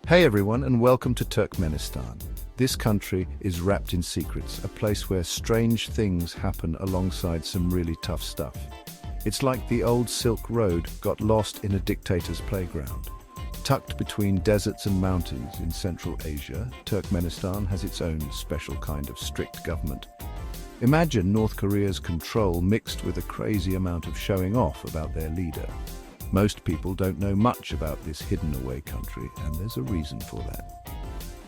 Hey everyone, and welcome to Turkmenistan. This country is wrapped in secrets, a place where strange things happen alongside some really tough stuff. It's like the old Silk Road got lost in a dictator's playground. Tucked between deserts and mountains in Central Asia, Turkmenistan has its own special kind of strict government. Imagine North Korea's control mixed with a crazy amount of showing off about their leader. Most people don't know much about this hidden-away country, and there's a reason for that.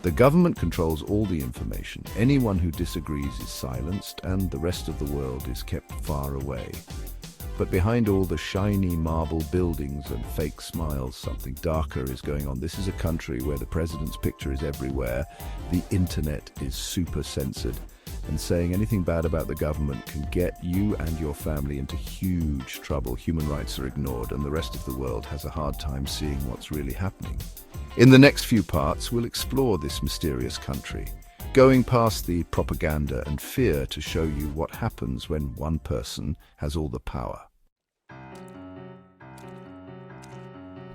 The government controls all the information. Anyone who disagrees is silenced, and the rest of the world is kept far away. But behind all the shiny marble buildings and fake smiles, something darker is going on. This is a country where the president's picture is everywhere, the internet is super censored, and saying anything bad about the government can get you and your family into huge trouble. Human rights are ignored, and the rest of the world has a hard time seeing what's really happening. In the next few parts, we'll explore this mysterious country, going past the propaganda and fear to show you what happens when one person has all the power.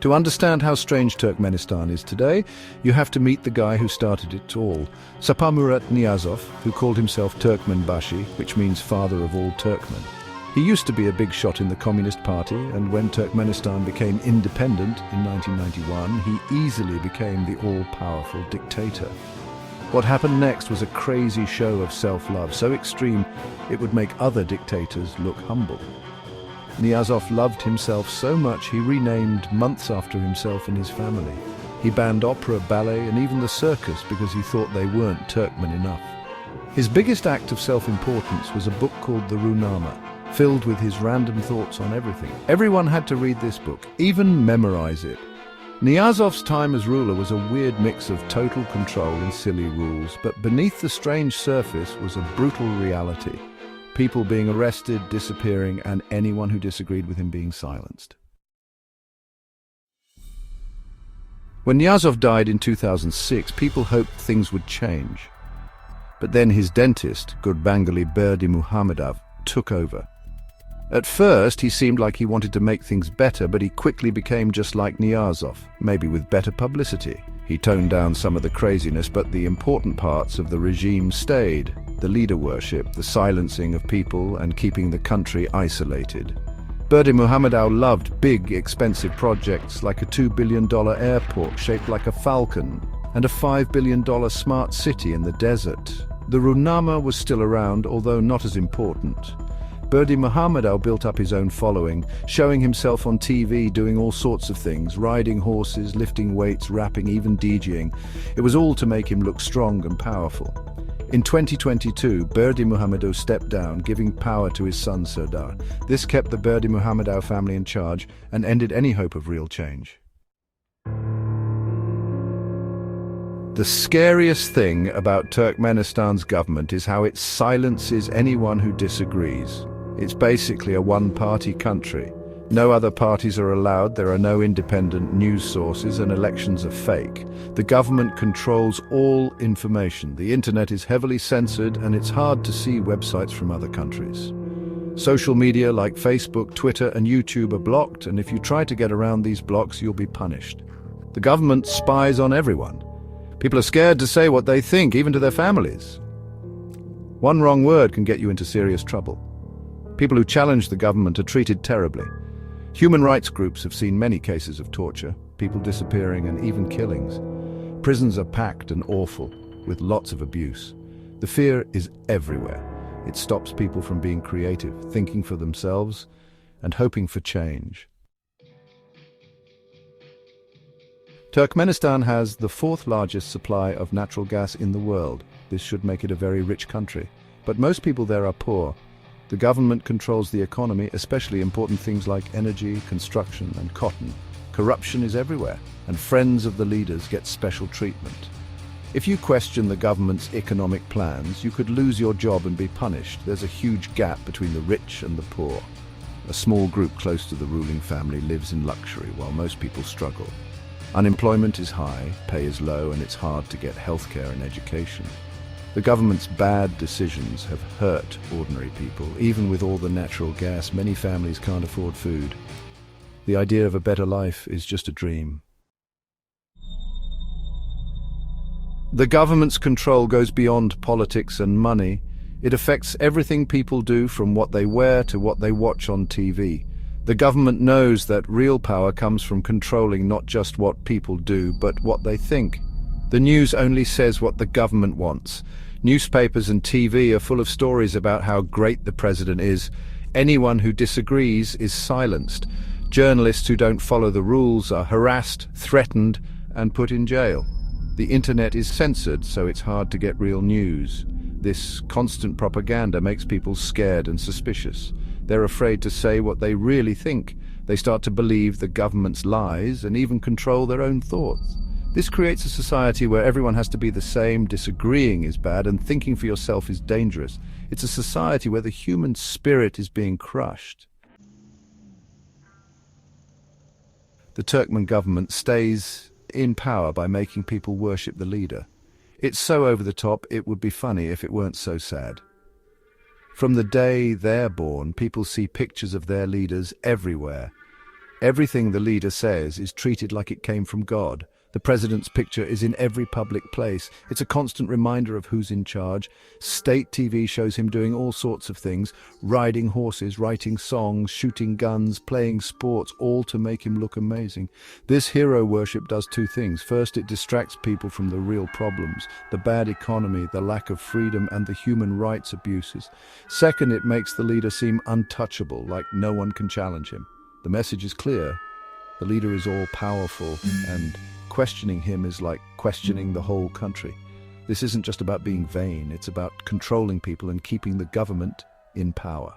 To understand how strange Turkmenistan is today, you have to meet the guy who started it all, Saparmurat Niyazov, who called himself Turkmenbashi, which means father of all Turkmen. He used to be a big shot in the Communist Party, and when Turkmenistan became independent in 1991, he easily became the all-powerful dictator. What happened next was a crazy show of self-love, so extreme it would make other dictators look humble. Niyazov loved himself so much he renamed months after himself and his family. He banned opera, ballet, and even the circus because he thought they weren't Turkmen enough. His biggest act of self-importance was a book called the Runama, filled with his random thoughts on everything. Everyone had to read this book, even memorize it. Niyazov's time as ruler was a weird mix of total control and silly rules, but beneath the strange surface was a brutal reality. People being arrested, disappearing, and anyone who disagreed with him being silenced. When Niyazov died in 2006, people hoped things would change. But then his dentist, Gurbanguly Berdymukhamedov, took over. At first, he seemed like he wanted to make things better, but he quickly became just like Niyazov, maybe with better publicity. He toned down some of the craziness, but the important parts of the regime stayed. The leader worship, the silencing of people, and keeping the country isolated. Berdymukhamedov loved big, expensive projects like a $2 billion airport shaped like a falcon and a $5 billion smart city in the desert. The Runama was still around, although not as important. Berdymukhamedov built up his own following, showing himself on TV doing all sorts of things, riding horses, lifting weights, rapping, even DJing. It was all to make him look strong and powerful. In 2022, Berdymukhamedov stepped down, giving power to his son Serdar. This kept the Berdymukhamedov family in charge and ended any hope of real change. The scariest thing about Turkmenistan's government is how it silences anyone who disagrees. It's basically a one-party country. No other parties are allowed, there are no independent news sources, and elections are fake. The government controls all information. The internet is heavily censored, and it's hard to see websites from other countries. Social media like Facebook, Twitter, and YouTube are blocked, and if you try to get around these blocks, you'll be punished. The government spies on everyone. People are scared to say what they think, even to their families. One wrong word can get you into serious trouble. People who challenge the government are treated terribly. Human rights groups have seen many cases of torture, people disappearing, and even killings. Prisons are packed and awful, with lots of abuse. The fear is everywhere. It stops people from being creative, thinking for themselves, and hoping for change. Turkmenistan has the fourth largest supply of natural gas in the world. This should make it a very rich country. But most people there are poor. The government controls the economy, especially important things like energy, construction, and cotton. Corruption is everywhere, and friends of the leaders get special treatment. If you question the government's economic plans, you could lose your job and be punished. There's a huge gap between the rich and the poor. A small group close to the ruling family lives in luxury, while most people struggle. Unemployment is high, pay is low, and it's hard to get healthcare and education. The government's bad decisions have hurt ordinary people. Even with all the natural gas, many families can't afford food. The idea of a better life is just a dream. The government's control goes beyond politics and money. It affects everything people do, from what they wear to what they watch on TV. The government knows that real power comes from controlling not just what people do, but what they think. The news only says what the government wants. Newspapers and TV are full of stories about how great the president is. Anyone who disagrees is silenced. Journalists who don't follow the rules are harassed, threatened, and put in jail. The internet is censored, so it's hard to get real news. This constant propaganda makes people scared and suspicious. They're afraid to say what they really think. They start to believe the government's lies and even control their own thoughts. This creates a society where everyone has to be the same, disagreeing is bad, and thinking for yourself is dangerous. It's a society where the human spirit is being crushed. The Turkmen government stays in power by making people worship the leader. It's so over the top, it would be funny if it weren't so sad. From the day they're born, people see pictures of their leaders everywhere. Everything the leader says is treated like it came from God. The president's picture is in every public place. It's a constant reminder of who's in charge. State TV shows him doing all sorts of things, riding horses, writing songs, shooting guns, playing sports, all to make him look amazing. This hero worship does two things. First, it distracts people from the real problems, the bad economy, the lack of freedom, and the human rights abuses. Second, it makes the leader seem untouchable, like no one can challenge him. The message is clear. The leader is all-powerful, and questioning him is like questioning the whole country. This isn't just about being vain, it's about controlling people and keeping the government in power.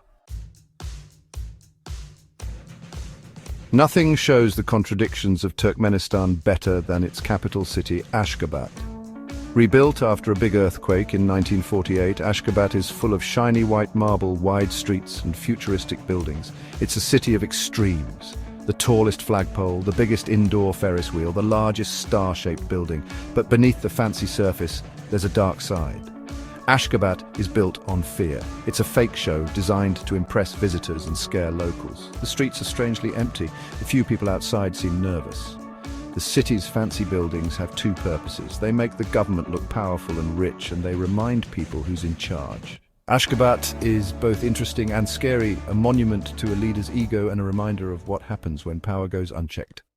Nothing shows the contradictions of Turkmenistan better than its capital city, Ashgabat. Rebuilt after a big earthquake in 1948, Ashgabat is full of shiny white marble, wide streets, and futuristic buildings. It's a city of extremes. The tallest flagpole, the biggest indoor Ferris wheel, the largest star-shaped building. But beneath the fancy surface, there's a dark side. Ashgabat is built on fear. It's a fake show designed to impress visitors and scare locals. The streets are strangely empty. The few people outside seem nervous. The city's fancy buildings have two purposes. They make the government look powerful and rich, and they remind people who's in charge. Ashgabat is both interesting and scary, a monument to a leader's ego and a reminder of what happens when power goes unchecked.